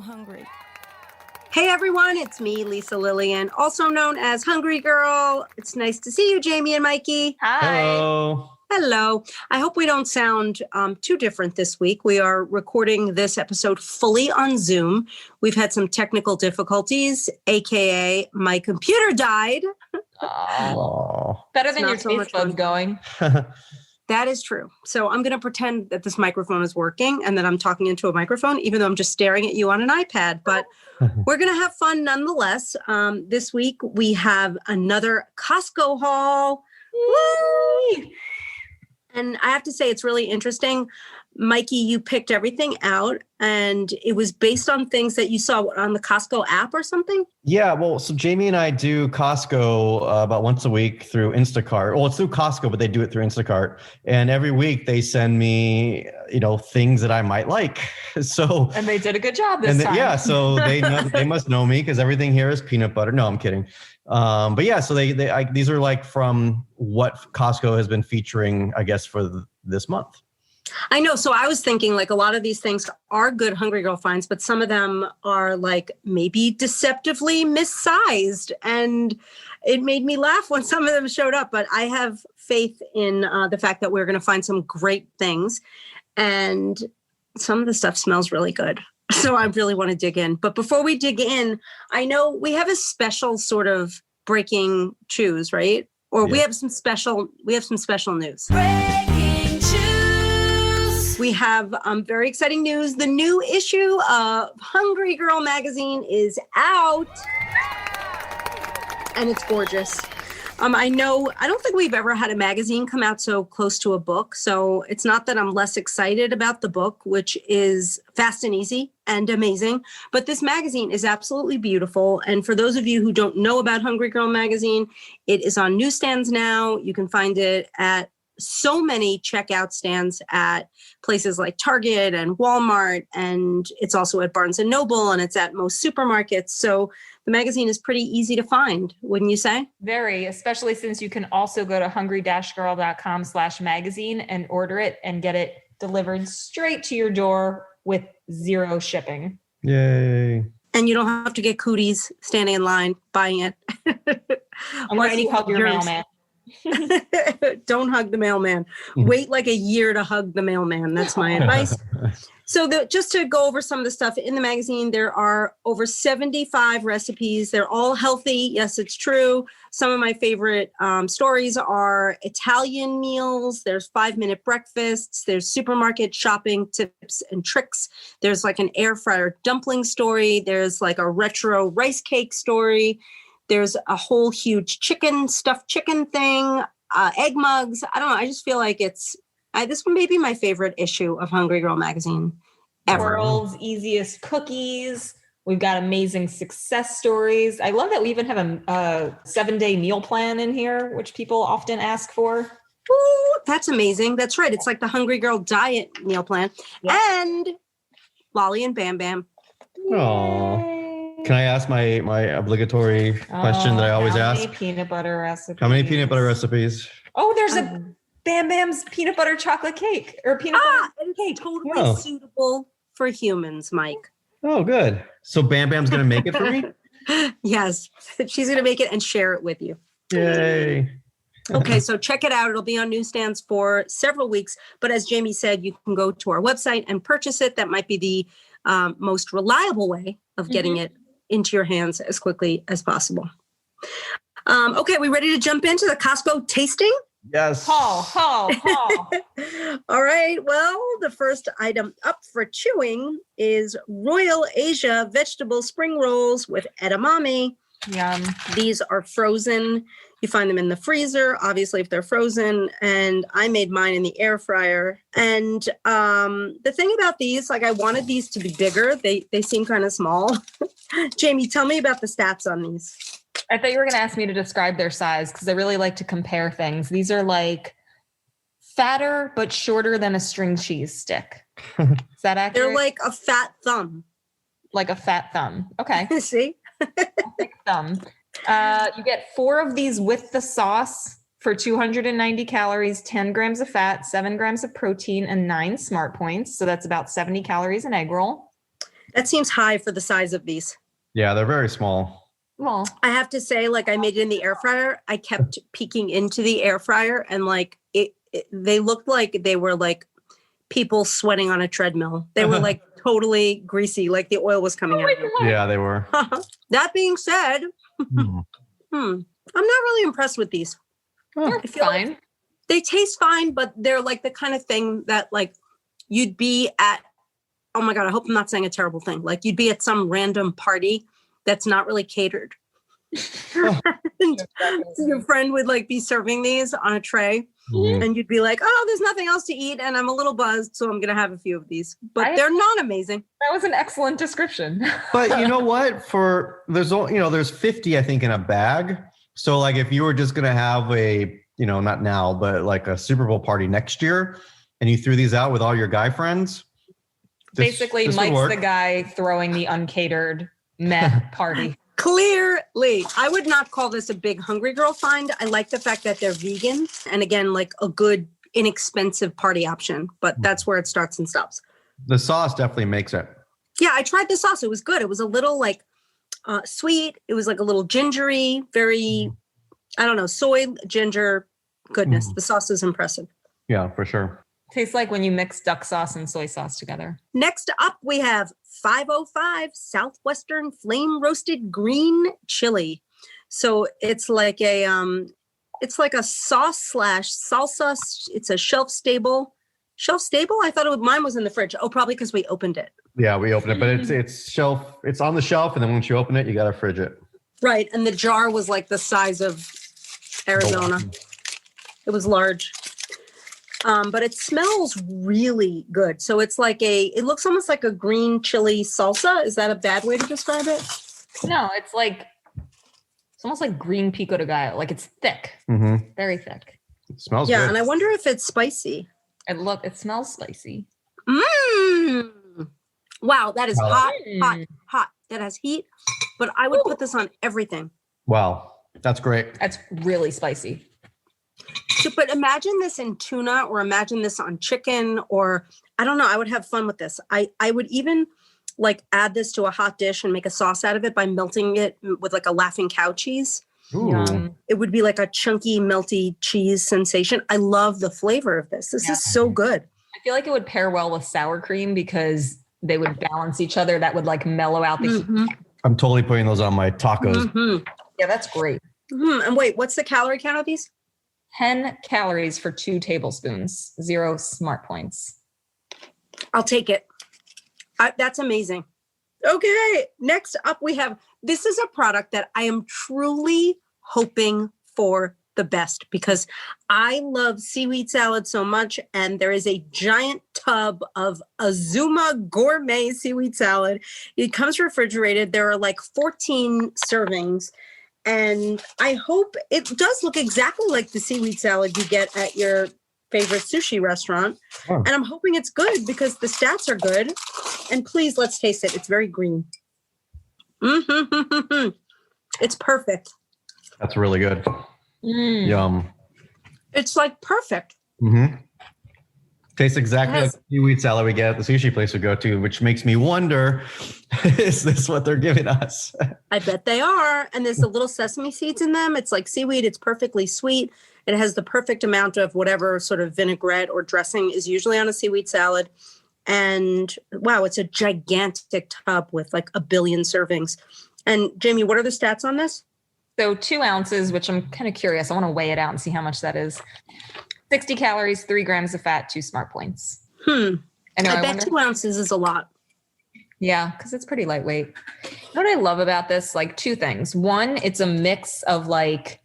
hungry. Hey everyone, it's me, Lisa Lillian, also known as Hungry Girl. It's nice to see you, Jamie and Mikey. Hi. Hello. Hello. I hope we don't sound too different this week. We are recording this episode fully on Zoom. We've had some technical difficulties, aka my computer died. Oh. Better than your taste buds going. That is true. So I'm going to pretend that this microphone is working and that I'm talking into a microphone, even though I'm just staring at you on an iPad. But we're going to have fun nonetheless. This week, we have another Costco haul. Woo! And I have to say, it's really interesting. Mikey, you picked everything out, and it was based on things that you saw on the Costco app or something? Yeah, well, so Jamie and I do Costco about once a week through Instacart. Well, it's through Costco, but they do it through Instacart. And every week they send me, things that I might like. So and they did a good job this time. Yeah, so they must know me because everything here is peanut butter. No, I'm kidding. But yeah, so these are like from what Costco has been featuring, I guess, for this month. I know. So I was thinking like a lot of these things are good Hungry Girl finds, but some of them are like maybe deceptively missized. And it made me laugh when some of them showed up. But I have faith in the fact that we're going to find some great things. And some of the stuff smells really good. So I really want to dig in. But before we dig in, I know we have a special sort of breaking news, right? Or yeah. we have some special news. Breaking news. We have very exciting news. The new issue of Hungry Girl magazine is out. And it's gorgeous. I don't think we've ever had a magazine come out so close to a book. So it's not that I'm less excited about the book, which is fast and easy and amazing. But this magazine is absolutely beautiful. And for those of you who don't know about Hungry Girl magazine, it is on newsstands now. You can find it at so many checkout stands at places like Target and Walmart, and it's also at Barnes & Noble, and it's at most supermarkets. So the magazine is pretty easy to find, wouldn't you say? Very, especially since you can also go to hungry-girl.com/magazine and order it and get it delivered straight to your door with 0 shipping. Yay. And you don't have to get cooties standing in line buying it. Unless you hug your mailman. Don't hug the mailman. Wait like a year to hug the mailman. That's my advice. So just to go over some of the stuff in the magazine, there are over 75 recipes. They're all healthy. Yes, it's true. Some of my favorite stories are Italian meals. There's 5-minute breakfasts. There's supermarket shopping tips and tricks. There's like an air fryer dumpling story. There's like a retro rice cake story. There's a whole huge stuffed chicken thing, egg mugs. I don't know. I just feel like this one may be my favorite issue of Hungry Girl magazine ever. World's easiest cookies. We've got amazing success stories. I love that we even have a 7-day meal plan in here, which people often ask for. Ooh, that's amazing. That's right. It's like the Hungry Girl diet meal plan. Yep. And Lolly and Bam Bam. Aww. Can I ask my obligatory question that I always ask? How many peanut butter recipes? How many peanut butter recipes? Oh, there's a Bam Bam's peanut butter chocolate cake or peanut butter cake. Totally suitable for humans, Mike. Oh, good. So Bam Bam's going to make it for me? Yes, she's going to make it and share it with you. Yay. Okay, so check it out. It'll be on newsstands for several weeks. But as Jamie said, you can go to our website and purchase it. That might be the most reliable way of getting it into your hands as quickly as possible. Okay, we ready to jump into the Costco tasting? Yes. Haul. All right. Well, the first item up for chewing is Royal Asia vegetable spring rolls with edamame. Yum. These are frozen. You find them in the freezer, obviously, if they're frozen. And I made mine in the air fryer. And the thing about these, like I wanted these to be bigger. They seem kind of small. Jamie, tell me about the stats on these. I thought you were going to ask me to describe their size because I really like to compare things. These are like fatter but shorter than a string cheese stick. Is that accurate? They're like a fat thumb. Like a fat thumb. Okay. See? Thick thumb. You get 4 of these with the sauce for 290 calories, 10 grams of fat, 7 grams of protein, and 9 smart points. So that's about 70 calories an egg roll. That seems high for the size of these. Yeah, they're very small. Well, I have to say, like I made it in the air fryer. I kept peeking into the air fryer and like they looked like they were like people sweating on a treadmill. They were like totally greasy, like the oil was coming out of them. Yeah, they were. That being said, Hmm. I'm not really impressed with these. they're I feel like fine. they taste fine, but they're like the kind of thing that like you'd be at, oh my God, I hope I'm not saying a terrible thing. Like you'd be at some random party that's not really catered. And your friend would like be serving these on a tray Mhm. and you'd be like, oh, there's nothing else to eat. And I'm a little buzzed. So I'm going to have a few of these, but they're not amazing. That was an excellent description. But you know what? There's 50, I think, in a bag. So like if you were just gonna have a, not now, but like a Super Bowl party next year, and you threw these out with all your guy friends. Basically, this would Mike's work. the guy throwing the uncatered meh party. Clearly, I would not call this a big hungry girl find. I like the fact that they're vegan and again, like a good, inexpensive party option, but that's where it starts and stops. The sauce definitely makes it. Yeah, I tried the sauce. It was good. It was a little like sweet. It was like a little gingery, very, I don't know, soy, ginger goodness. Mhm. The sauce is impressive. Yeah, for sure. Tastes like when you mix duck sauce and soy sauce together. Next up, we have 505 Southwestern Flame Roasted Green Chili. So it's like a sauce slash salsa. It's a shelf stable. Shelf stable? I thought mine was in the fridge. Oh, probably because we opened it. Yeah, we opened it, but it's on the shelf, and then once you open it, you gotta fridge it. Right. And the jar was like the size of Arizona. It was large. But it smells really good. So it's like it looks almost like a green chili salsa. Is that a bad way to describe it? No, it's almost like green pico de gallo. Like it's thick, Mm-hmm. very thick. It smells Yeah. good. And I wonder if it's spicy. It smells spicy. Mmm. Wow. That is Wow. hot, hot, Mm. hot. That has heat. But I would put this on everything. Wow, that's great. That's really spicy. So, but imagine this in tuna or imagine this on chicken or I don't know. I would have fun with this. I would even like add this to a hot dish and make a sauce out of it by melting it with like a Laughing Cow cheese. Ooh. Yum. It would be like a chunky, melty cheese sensation. I love the flavor of this. This is so good. I feel like it would pair well with sour cream because they would balance each other. That would like mellow out the heat. Mhm, I'm totally putting those on my tacos. mhm, Yeah, that's great. mhm. And wait, what's the calorie count of these? 10 calories for 2 tablespoons, 0 smart points. I'll take it. That's amazing. Okay, next up we have, this is a product that I am truly hoping for the best because I love seaweed salad so much. And there is a giant tub of Azuma gourmet seaweed salad. It comes refrigerated. There are like 14 servings. And I hope it does look exactly like the seaweed salad you get at your favorite sushi restaurant. Oh. And I'm hoping it's good because the stats are good. And please, let's taste it. It's very green. Mm-hmm. It's perfect. That's really good. Mm. Yum. It's like perfect. Mm-hmm. Tastes exactly It like has- the seaweed salad we get at the sushi place we go to, which makes me wonder, is this what they're giving us? I bet they are. And there's the little sesame seeds in them. It's like seaweed. It's perfectly sweet. It has the perfect amount of whatever sort of vinaigrette or dressing is usually on a seaweed salad. And wow, it's a gigantic tub with like a billion servings. And Jamie, what are the stats on this? So 2 ounces, which I'm kind of curious. I want to weigh it out and see how much that is. 60 calories, 3 grams of fat, 2 smart points. I bet wonder- 2 ounces is a lot. Yeah, because it's pretty lightweight. You know what I love about this? Like 2 things. One, it's a mix of like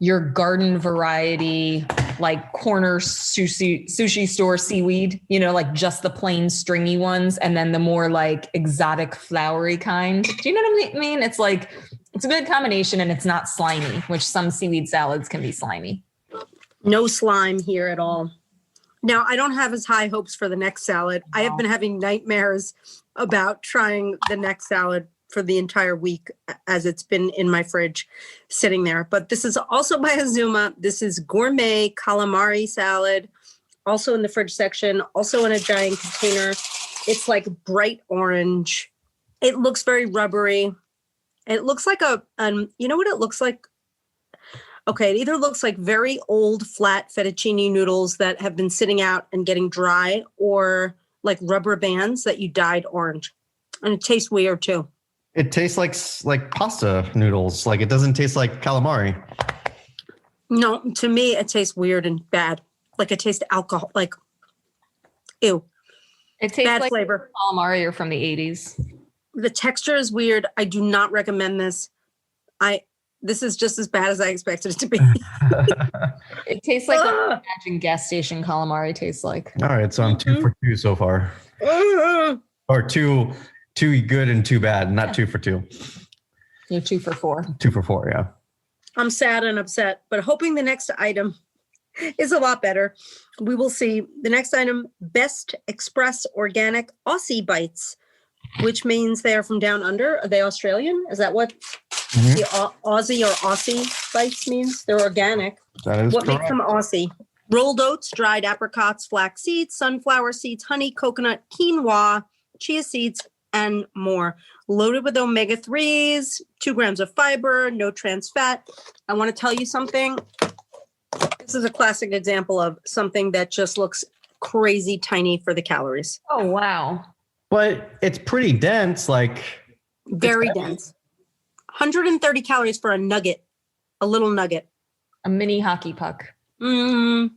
your garden variety, like corner sushi store seaweed, like just the plain stringy ones. And then the more like exotic flowery kind. Do you know what I mean? It's like, it's a good combination and it's not slimy, which some seaweed salads can be slimy. No slime here at all. Now, I don't have as high hopes for the next salad. I have been having nightmares about trying the next salad for the entire week as it's been in my fridge sitting there. But this is also by Azuma. This is gourmet calamari salad, also in the fridge section, also in a giant container. It's like bright orange. It looks very rubbery. It looks like you know what it looks like? Okay, it either looks like very old flat fettuccine noodles that have been sitting out and getting dry, or like rubber bands that you dyed orange. And it tastes weird too. It tastes like pasta noodles. Like it doesn't taste like calamari. No, to me, it tastes weird and bad. Like it tastes alcohol, like, ew. It tastes Bad like flavor. calamari or from the 80s. The texture is weird. I do not recommend this. This is just as bad as I expected it to be. It tastes like what I imagine gas station calamari tastes like. All right, so I'm 2 for 2 so far. Or two good and 2 bad, not 2 for 2. You're 2 for 4. 2 for 4, yeah. I'm sad and upset, but hoping the next item is a lot better. We will see. The next item, Best Express Organic Aussie Bites, which means they are from down under. Are they Australian? Is that what the Aussie or Aussie Bites means? They're organic. That is What correct. makes them Aussie? Rolled oats, dried apricots, flax seeds, sunflower seeds, honey, coconut, quinoa, chia seeds, and more. Loaded with omega-3s, 2 grams of fiber, no trans fat. I want to tell you something. This is a classic example of something that just looks crazy tiny for the calories. Oh, wow. But it's pretty dense. Like Very dense. 130 calories for a nugget, a little nugget. A mini hockey puck. You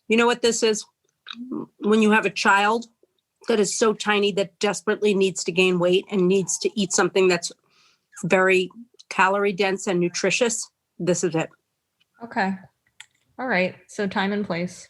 know what this is? When you have a child that is so tiny that desperately needs to gain weight and needs to eat something that's very calorie dense and nutritious, this is it. Okay. All right. So time and place.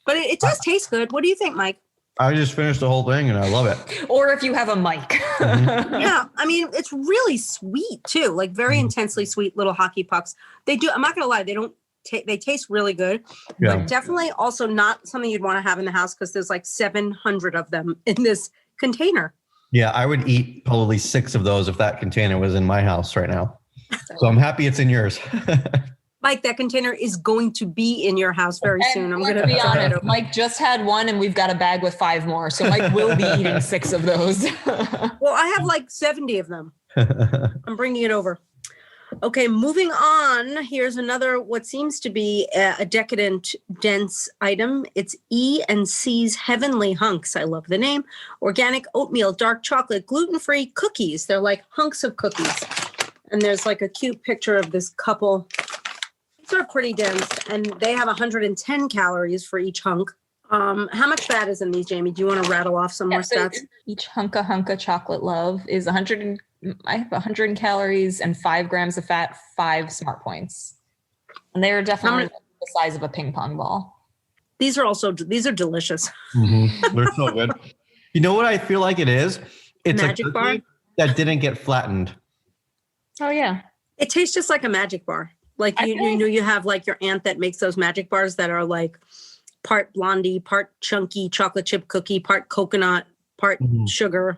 But it does taste good. What do you think, Mike? I just finished the whole thing and I love it. Or if you have a mic. Yeah, I mean, it's really sweet too, like very intensely sweet little hockey pucks. They do, I'm not gonna lie, they taste really good, Yeah. but definitely also not something you'd want to have in the house because there's like 700 of them in this container. Yeah, I would eat probably 6 of those if that container was in my house right now. So I'm happy it's in yours. Mike, that container is going to be in your house very soon. I'm Let's gonna be honest. Mike just had one and we've got a bag with 5 more. So Mike will be eating 6 of those. Well, I have like 70 of them. I'm bringing it over. Okay, moving on. Here's another, what seems to be a decadent, dense item. It's E&C's Heavenly Hunks. I love the name. Organic oatmeal, dark chocolate, gluten-free cookies. They're like hunks of cookies. And there's like a cute picture of this couple. These are pretty dense, and they have 110 calories for each hunk. How much fat is in these, Jamie? Do you want to rattle off some more stats? Each hunka chocolate love is 100 calories and 5 grams of fat, 5 smart points. And they are definitely the size of a ping pong ball. These are delicious. They're so good. You know what I feel like it is? It's Magic a bar? cookie that didn't get flattened. Oh, yeah. It tastes just like a magic bar. Like you have like your aunt that makes those magic bars that are like part blondie, part chunky chocolate chip cookie, part coconut, part sugar.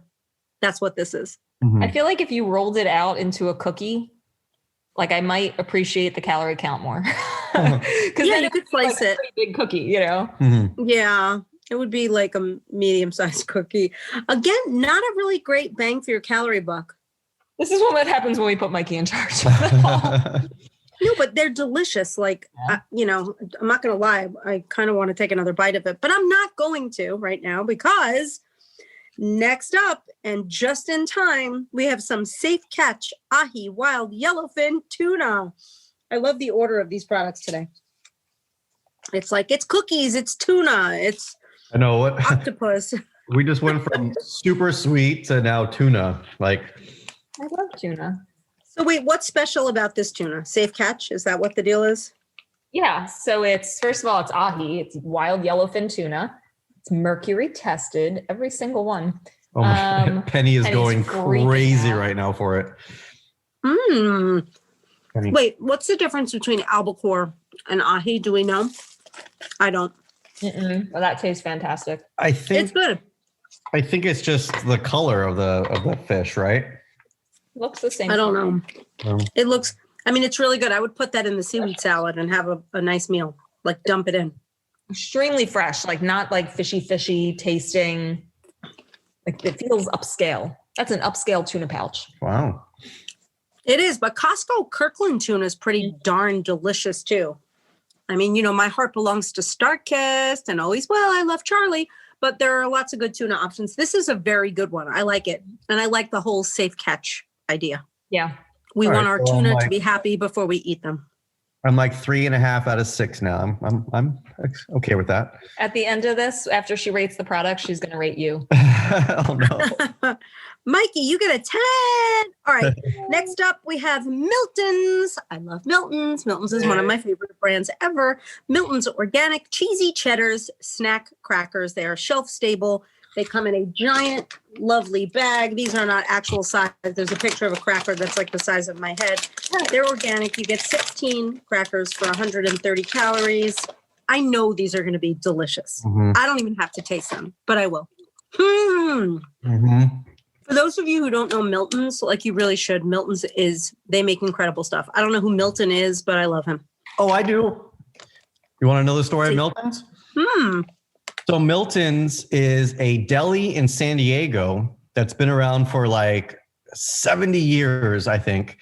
That's what this is. I feel like if you rolled it out into a cookie, like I might appreciate the calorie count more. Yeah, then you could slice like it. a pretty big cookie, you know? Yeah, it would be like a medium-sized cookie. Again, not a really great bang for your calorie buck. This is what happens when we put Mikey in charge. No, but they're delicious. Like, I'm not going to lie. I kind of want to take another bite of it, but I'm not going to right now because next up and just in time, we have some Safe Catch Ahi Wild Yellowfin Tuna. I love the order of these products today. It's like, it's cookies, it's tuna, it's I know what octopus. we just went from super sweet to now tuna. Like, I love tuna. So wait, what's special about this tuna? Safe Catch? Is that what the deal is? Yeah. So it's, first of all, it's ahi. It's wild yellowfin tuna. It's mercury tested, every single one. oh my, Penny is Penny's going freaking crazy out. right now for it. Penny. Wait, what's the difference between albacore and ahi? Do we know? I don't. Well, that tastes fantastic. I think It's good. I think it's just the color of the fish, right? Looks the same. I don't know. Um, It looks, I mean, it's really good. I would put that in the seaweed salad and have a nice meal, like dump it in. Extremely fresh, like not like fishy tasting. Like it feels upscale. That's an upscale tuna pouch. Wow. It is, but Costco Kirkland tuna is pretty darn delicious too. I mean, you know, my heart belongs to Starkist and always, well, I love Charlie, but there are lots of good tuna options. This is a very good one. I like it. And I like the whole safe catch idea. Yeah. We All want right, our so tuna I'm to like- be happy before we eat them. I'm like 3.5 out of 6 now. I'm okay with that. At the end of this, after she rates the product, she's going to rate you. Oh no. Mikey, you get a 10. All right. Next up, we have Milton's. I love Milton's. Milton's is one of my favorite brands ever. Milton's organic cheesy cheddars snack crackers. They are shelf stable. They come in a giant, lovely bag. These are not actual size. There's a picture of a cracker that's like the size of my head. They're organic. You get 16 crackers for 130 calories. I know these are going to be delicious. Mhm. I don't even have to taste them, but I will. Mhm. For those of you who don't know Milton's, like you really should, Milton's they make incredible stuff. I don't know who Milton is, but I love him. Oh, I do. You want to know the story of Milton's? So Milton's is a deli in San Diego that's been around for like 70 years, I think.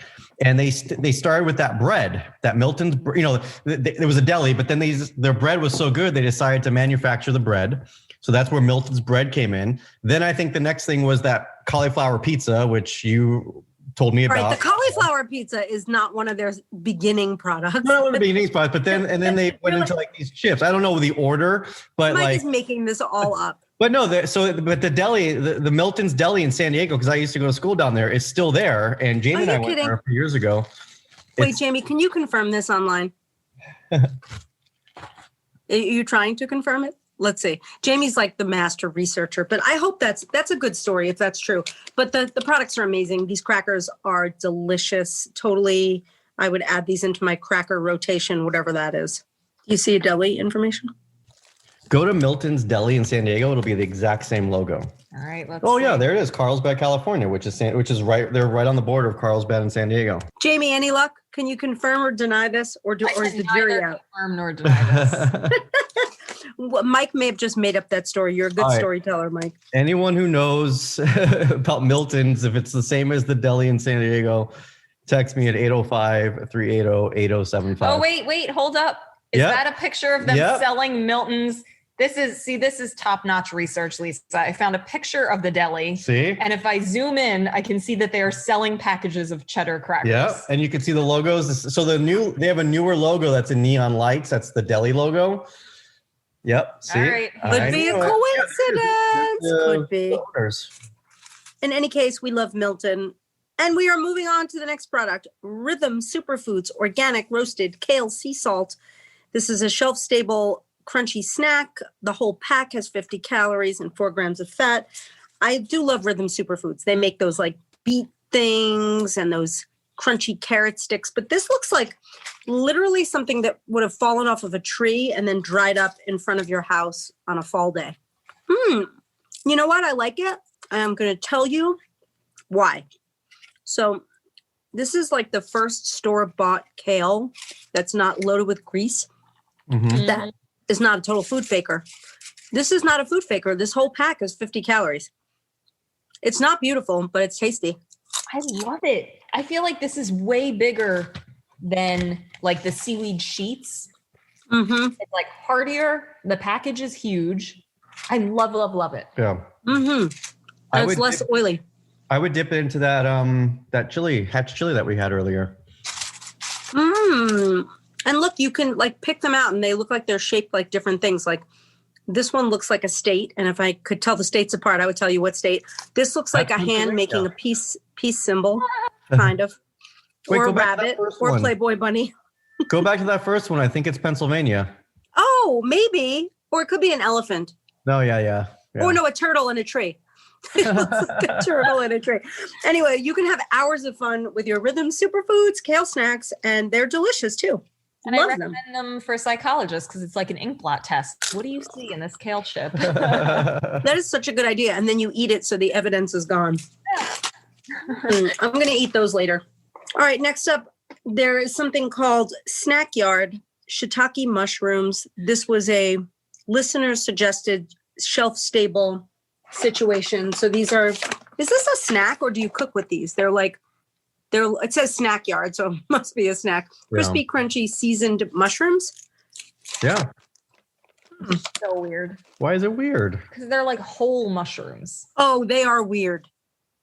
And they started with that bread, that Milton's, you know, there was a deli, but then their bread was so good, they decided to manufacture the bread. So that's where Milton's bread came in. Then I think the next thing was that cauliflower pizza, which you told me about. Right, the cauliflower pizza is not one of their beginning products. Not one of the beginning spots, but then they went into like these chips. I don't know the order, but Mike like is making this all up. But no, but the deli, the Milton's Deli in San Diego, because I used to go to school down there, is still there. And Jamie and I went there a few years ago. Wait, Jamie, can you confirm this online? Are you trying to confirm it? Let's see. Jamie's like the master researcher, but I hope that's a good story if that's true. But the products are amazing. These crackers are delicious. Totally, I would add these into my cracker rotation, whatever that is. You see a deli information? Go to Milton's Deli in San Diego. It'll be the exact same logo. All right. Let's Oh see. yeah, there it is, Carlsbad, California, which is right. They're right on the border of Carlsbad and San Diego. Jamie, any luck? Can you confirm or deny this, or is the jury Neither out? confirm nor deny this. Well, Mike may have just made up that story. You're a good All right. storyteller, Mike. Anyone who knows about Milton's, if it's the same as the deli in San Diego, text me at 805-380-8075. Oh, wait, hold up. Is Yep. that a picture of them Yep. selling Milton's? This is top-notch research, Lisa. I found a picture of the deli. See? And if I zoom in, I can see that they are selling packages of cheddar crackers. Yeah, and you can see the logos. So they have a newer logo that's in neon lights. That's the deli logo. Yep. See? All right. Could be a knew it. coincidence. Yeah, Could be. owners. In any case, we love Milton. And we are moving on to the next product, Rhythm Superfoods Organic Roasted Kale Sea Salt. This is a shelf-stable, crunchy snack. The whole pack has 50 calories and 4 grams of fat. I do love Rhythm Superfoods. They make those like beet things and those crunchy carrot sticks. But this looks like literally something that would have fallen off of a tree and then dried up in front of your house on a fall day. You know what? I like it. I'm going to tell you why. So this is like the first store-bought kale that's not loaded with grease. Mhm. That is not a total food faker. This is not a food faker. This whole pack is 50 calories. It's not beautiful, but it's tasty. I love it. I feel like this is way bigger than like the seaweed sheets. Mm-hmm. It's like heartier. The package is huge. I love it. Yeah. Mm-hmm. I And it's would less oily. I would dip it into that hatch chili that we had earlier. And look, you can like pick them out and they look like they're shaped like different things. Like this one looks like a state. And if I could tell the states apart, I would tell you what state. This looks like a hand making a peace symbol, kind of. Wait, or a go back to that rabbit first or one. Playboy bunny. Go back to that first one. I think it's Pennsylvania. Oh, maybe. Or it could be an elephant. No, yeah. Or no, a turtle in a tree. It looks like a turtle in a tree. Anyway, you can have hours of fun with your Rhythm Superfoods kale snacks, and they're delicious too. And I Love recommend them for psychologists because it's like an ink blot test. What do you see in this kale chip? That is such a good idea. And then you eat it so the evidence is gone. I'm going to eat those later. All right, next up, there is something called Snack Yard shiitake mushrooms. This was a listener suggested shelf stable situation. So these are, is this a snack or do you cook with these? It says snack yard, so it must be a snack. Crispy, crunchy, seasoned mushrooms. Yeah. So weird. Why is it weird? Because they're like whole mushrooms. Oh, they are weird.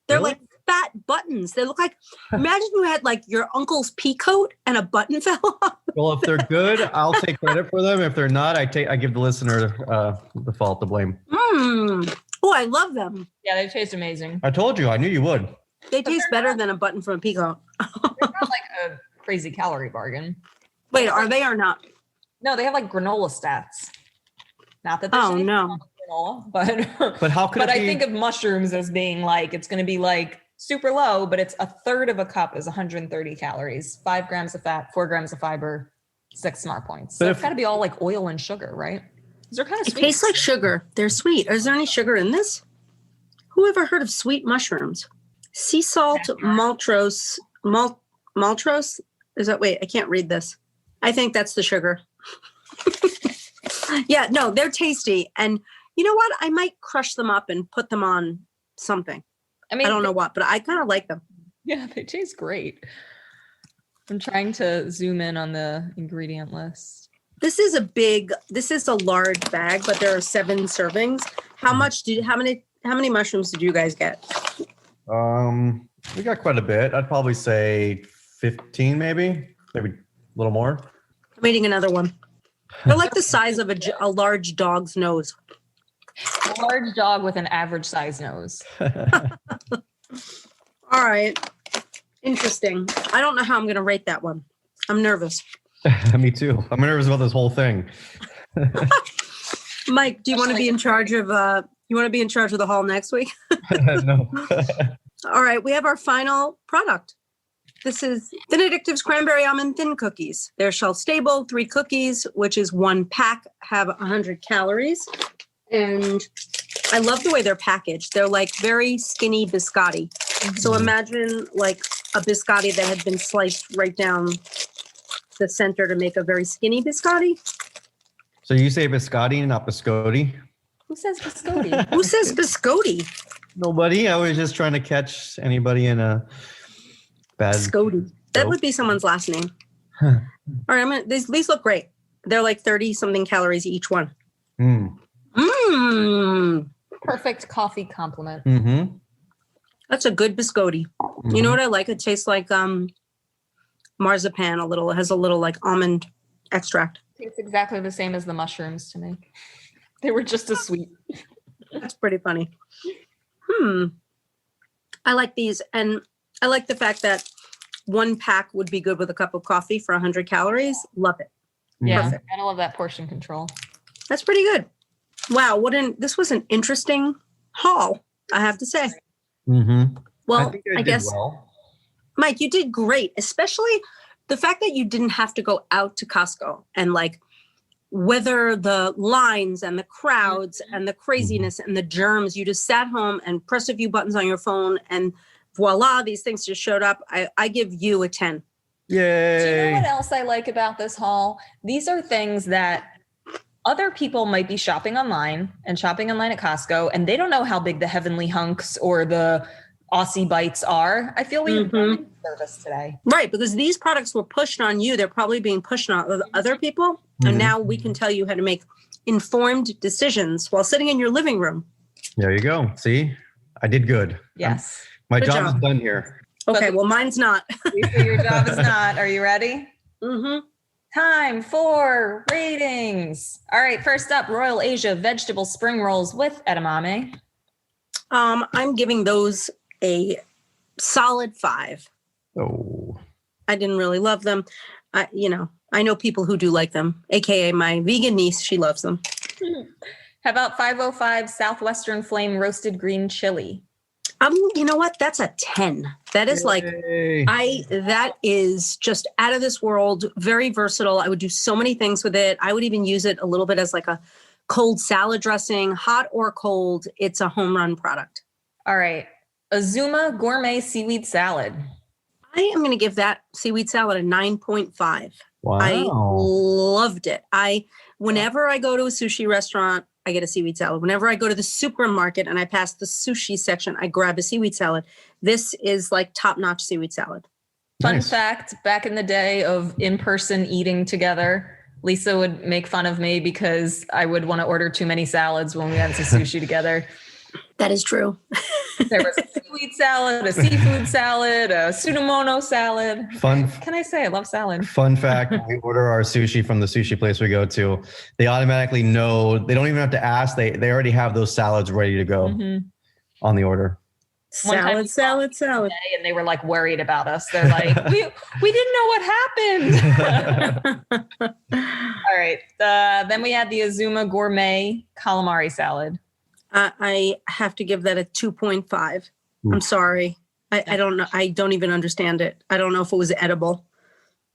They're Really? like fat buttons. They look like, imagine you had like your uncle's pea coat and a button fell off. Well, if they're good, I'll take credit for them. If they're not, I give the listener the fault to blame. Oh, I love them. Yeah, they taste amazing. I told you, I knew you would. They taste better than a button from a pea coat. They're not like a crazy calorie bargain. Wait, are they or not? No, they have like granola stats. Not that there's anything wrong with granola, But how could but it I be? think of mushrooms as being like, it's going to be like super low, but it's a third of a cup is 130 calories, 5 grams of fat, 4 grams of fiber, 6 smart points. So But it's got to be all like oil and sugar, right? They're kind of It sweet. tastes like sugar. They're sweet. Is there any sugar in this? Who ever heard of sweet mushrooms? Sea salt, maltose. Maltose? Is that, wait, I can't read this. I think that's the sugar. Yeah, no, they're tasty. And you know what? I might crush them up and put them on something. I mean, I don't know what, but I kind of like them. Yeah, they taste great. I'm trying to zoom in on the ingredient list. This is a large bag, but there are 7 servings. How many mushrooms did you guys get? We got quite a bit. I'd probably say 15, maybe a little more. I'm eating another one. They're like the size of a large dog's nose. A large dog with an average size nose. All right. Interesting. I don't know how I'm going to rate that one. I'm nervous. Me too. I'm nervous about this whole thing. Mike, do you want to be in charge of the haul next week? No. All right. We have our final product. This is Thin Addictive's Cranberry Almond Thin Cookies. They're shelf stable, 3 cookies, which is 1 pack, have 100 calories. And I love the way they're packaged. They're like very skinny biscotti. So imagine like a biscotti that had been sliced right down the center to make a very skinny biscotti. So you say biscotti, not biscotti? Who says biscotti? Who says biscotti? Nobody. I was just trying to catch anybody in a bad. Biscotti. That would be someone's last name. Huh. All right, these look great. They're like 30 something calories each one. Perfect coffee compliment. Mm-hmm. That's a good biscotti. You know what I like? It tastes like marzipan a little. It has a little like almond extract. Tastes exactly the same as the mushrooms to me. They were just as sweet. That's pretty funny. I like these. And I like the fact that 1 pack would be good with a cup of coffee for 100 calories. Love it. Yeah, Perfect. I love that portion control. That's pretty good. Wow. This was an interesting haul, I have to say. Mm-hmm. Well, think I did guess, well. Mike, you did great, especially the fact that you didn't have to go out to Costco and like weather the lines and the crowds and the craziness and the germs. You just sat home and pressed a few buttons on your phone and voila, these things just showed up. I give you a 10. Do you know Yay. what else I like about this haul? These are things that other people might be shopping online at Costco, and they don't know how big the Heavenly Hunks or the Aussie Bites are. I feel we have done service today. Right, because these products were pushed on you. They're probably being pushed on other people. And now we can tell you how to make informed decisions while sitting in your living room. There you go. See, I did good. Yes. My Good job job. is done here. Okay, well, mine's not. Your job is not. Are you ready? Mm-hmm. Time for ratings. All right, first up, Royal Asia vegetable spring rolls with edamame. I'm giving those a solid 5. Oh. I didn't really love them. I know people who do like them, aka my vegan niece. She loves them. How about 505 Southwestern Flame roasted green chili? You know what? That's a 10. That is like Yay. that is just out of this world. Very versatile. I would do so many things with it. I would even use it a little bit as like a cold salad dressing, hot or cold. It's a home run product. All right, Azuma gourmet seaweed salad. I am going to give that seaweed salad a 9.5. Wow. I loved it. Whenever I go to a sushi restaurant, I get a seaweed salad. Whenever I go to the supermarket and I pass the sushi section, I grab a seaweed salad. This is like top-notch seaweed salad. Fun Nice. fact, back in the day of in-person eating together, Lisa would make fun of me because I would want to order too many salads when we went to sushi together. That is true. There was a seaweed salad, a seafood salad, a tsudamono salad. Fun Can I say I love salad? Fun fact, when we order our sushi from the sushi place we go to, they automatically know, they don't even have to ask. They already have those salads ready to go on the order. One time we Salad. And they were like worried about us. They're like, we didn't know what happened. All right. Then we had the Azuma Gourmet Calamari Salad. I have to give that a 2.5. I'm sorry. I don't know. I don't even understand it. I don't know if it was edible.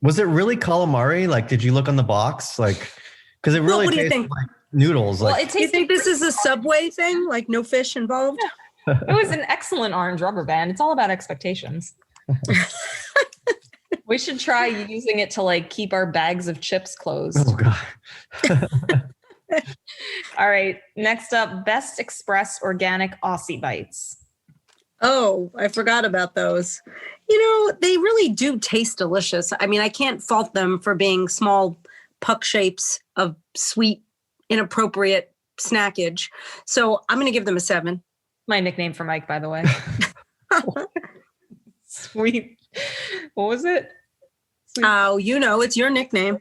Was it really calamari? Like, did you look on the box? Like, because it really what do you tastes think? like noodles. Well, Like, it Do you tasted think this is a Subway thing? Like no fish involved? It was an excellent orange rubber band. It's all about expectations. We should try using it to like keep our bags of chips closed. oh God. All right. Next up, Best Express Organic Aussie Bites. Oh, I forgot about those. You know, they really do taste delicious. I mean, I can't fault them for being small puck shapes of sweet, inappropriate snackage. So I'm going to give them a 7. My nickname for Mike, by the way. Sweet. What was it? Sweet. Oh, you know, it's your nickname.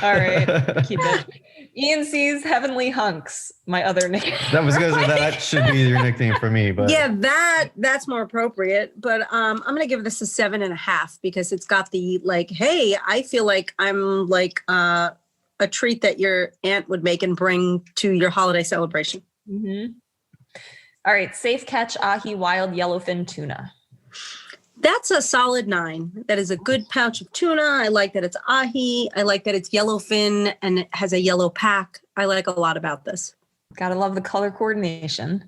All right. Keep it. ENC's Heavenly Hunks, my other name. That was good. That should be your nickname for me. But Yeah, that's more appropriate. But I'm gonna give this a 7.5 because it's got the like, hey, I feel like I'm like a treat that your aunt would make and bring to your holiday celebration. Mm-hmm. All right, Safe Catch Ahi Wild Yellowfin Tuna. That's a solid 9. That is a good pouch of tuna. I like that it's ahi. I like that it's yellowfin and it has a yellow pack. I like a lot about this. Gotta love the color coordination.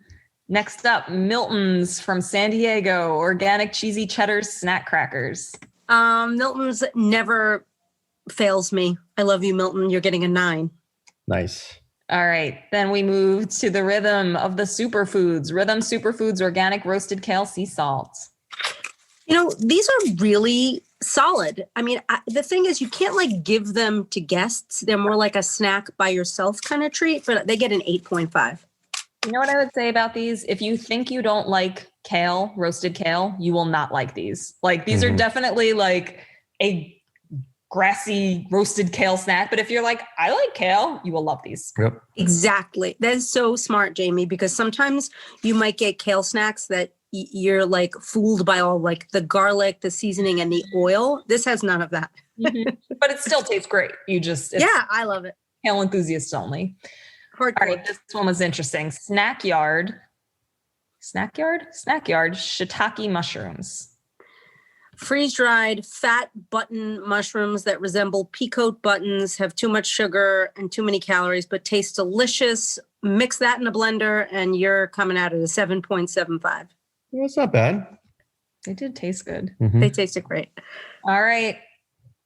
Next up, Milton's from San Diego, organic cheesy cheddar snack crackers. Milton's never fails me. I love you, Milton. You're getting a 9. nice. All right, then we move to the rhythm of the superfoods. Rhythm Superfoods Organic Roasted Kale Sea Salt. You know, these are really solid. I mean, the thing is, you can't like give them to guests. They're more like a snack by yourself kind of treat, but they get an 8.5. You know what I would say about these? If you think you don't like kale, roasted kale, you will not like these. Like these are definitely like a grassy roasted kale snack. But if you're like, I like kale, you will love these. Yep. Exactly. That is so smart, Jamie, because sometimes you might get kale snacks that you're like fooled by all like the garlic, the seasoning, and the oil. This has none of that. But it still tastes great. It's I love it. kale enthusiasts only. Hardcore. All right, this one was interesting. Snack Yard shiitake mushrooms. Freeze-dried fat button mushrooms that resemble peacoat buttons, have too much sugar and too many calories, but taste delicious. Mix that in a blender and you're coming out at a 7.75. Well, it's not bad. They did taste good. They tasted great. All right.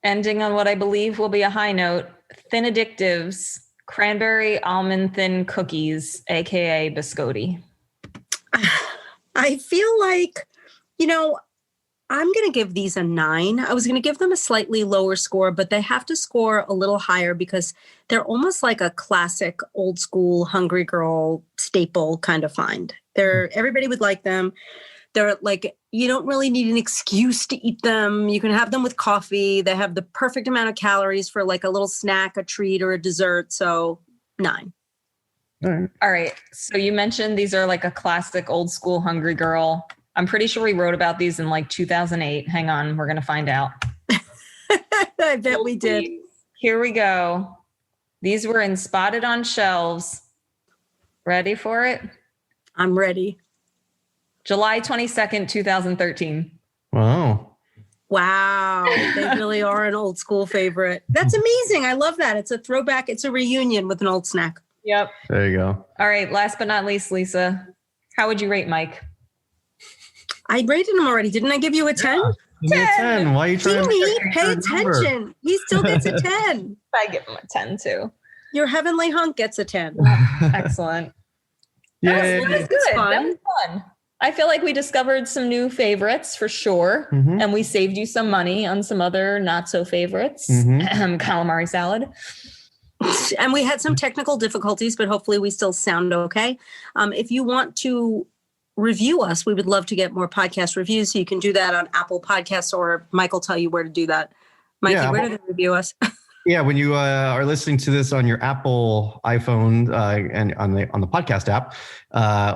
Ending on what I believe will be a high note. Thin Addictives cranberry almond thin cookies, aka biscotti. I feel like, you know, I'm going to give these a 9. I was going to give them a slightly lower score, but they have to score a little higher because they're almost like a classic old school hungry girl staple kind of find. Everybody would like them. They're like, you don't really need an excuse to eat them. You can have them with coffee. They have the perfect amount of calories for like a little snack, a treat, or a dessert. So 9. All right. So you mentioned these are like a classic old school hungry girl. I'm pretty sure we wrote about these in like 2008. Hang on. We're going to find out. I bet we did. Here we go. These were in Spotted on Shelves. Ready for it? I'm ready. July 22nd, 2013. Wow. Wow. They really are an old school favorite. That's amazing. I love that. It's a throwback. It's a reunion with an old snack. Yep. There you go. All right. Last but not least, Lisa, how would you rate Mike? I rated him already. Didn't I give you a 10? Give me a 10. Why are you trying Jamie, to pay attention. He still gets a 10. I give him a 10 too. Your heavenly hunk gets a 10. Excellent. Yay. That was good. Fun. That was fun. I feel like we discovered some new favorites for sure. Mhm. And we saved you some money on some other not so favorites. Mhm. Calamari salad. And we had some technical difficulties, but hopefully we still sound okay. If you want to review us, we would love to get more podcast reviews. So you can do that on Apple Podcasts, or Mike will tell you where to do that. Mikey, Yeah, where do they review us? Yeah, when you are listening to this on your Apple iPhone and on the podcast app,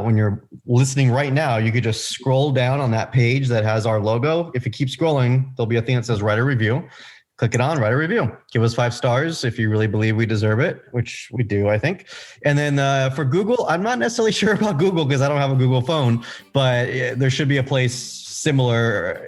when you're listening right now, you could just scroll down on that page that has our logo. If you keep scrolling, there'll be a thing that says write a review. Click it on, write a review. Give us 5 stars if you really believe we deserve it, which we do, I think. And then for Google, I'm not necessarily sure about Google because I don't have a Google phone, but there should be a place similar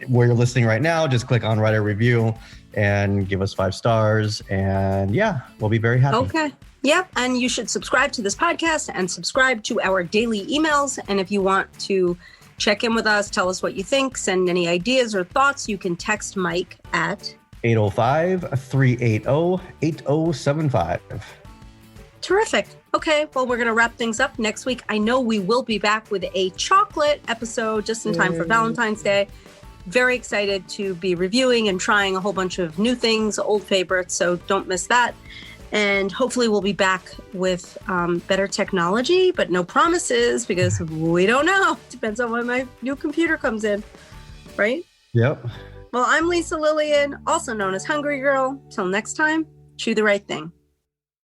where you're listening right now. Just click on write a review and give us 5 stars. And yeah, we'll be very happy. Okay. Yep. And you should subscribe to this podcast and subscribe to our daily emails. And if you want to check in with us, tell us what you think, send any ideas or thoughts, you can text Mike at 805-380-8075. Terrific. Okay, well, we're going to wrap things up next week. I know we will be back with a chocolate episode just in time for Valentine's Day. Very excited to be reviewing and trying a whole bunch of new things, old favorites, so don't miss that. And hopefully we'll be back with better technology, but no promises because we don't know. Depends on when my new computer comes in, right? Yep. Well, I'm Lisa Lillian, also known as Hungry Girl. Till next time, chew the right thing.